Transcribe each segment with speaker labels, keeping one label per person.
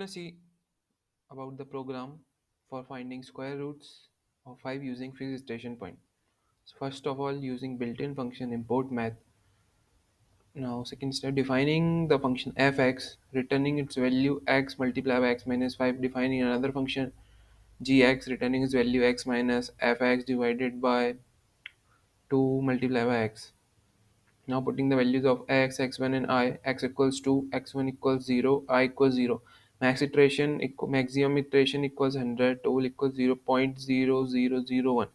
Speaker 1: gonna see about the program for finding square roots of 5 using fixed station point. So first of all, using built-in function import math. Now second step, defining the function fx, returning its value x multiplied by x minus 5, defining another function gx, returning its value x minus fx divided by 2 multiplied by x. Now putting the values of x, x1 and I, x equals 2, x1 equals 0, I equals 0. Maximum iteration equals 100, total equals 0.0001.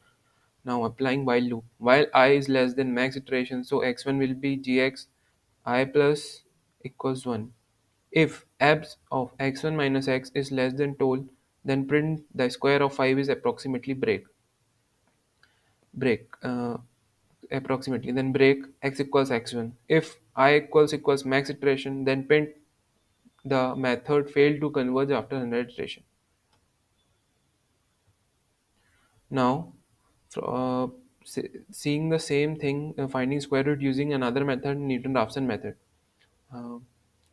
Speaker 1: Now applying while loop. While I is less than max iteration, so x1 will be gx I plus equals 1. If abs of x1 minus x is less than total, then print the square of 5 is approximately break approximately, then break x equals x1. If I equals max iteration, then print the method failed to converge after 100 iteration. Now seeing the same thing, finding square root using another method, Newton-Raphson method. uh,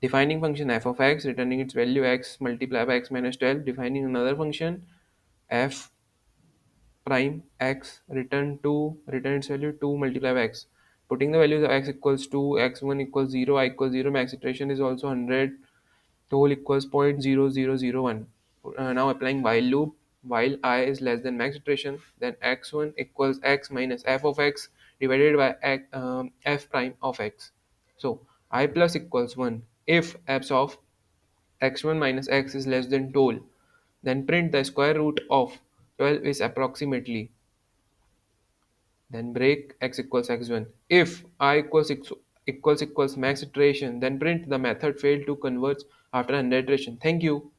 Speaker 1: Defining function f of x, returning its value x multiplied by x minus 12, defining another function f prime x, return its value 2 multiplied by x, putting the values of x equals 2, x1 equals 0, I equals 0, max iteration is also 100, total equals 0.0001. Now applying while loop. While I is less than max iteration, then x1 equals x minus f of x divided by f prime of x. So I plus equals 1 if abs of x1 minus x is less than 12, then print the square root of 12 is approximately, then break x equals x1. If I equals max iteration, then print the method failed to converge after 100 iteration. Thank you.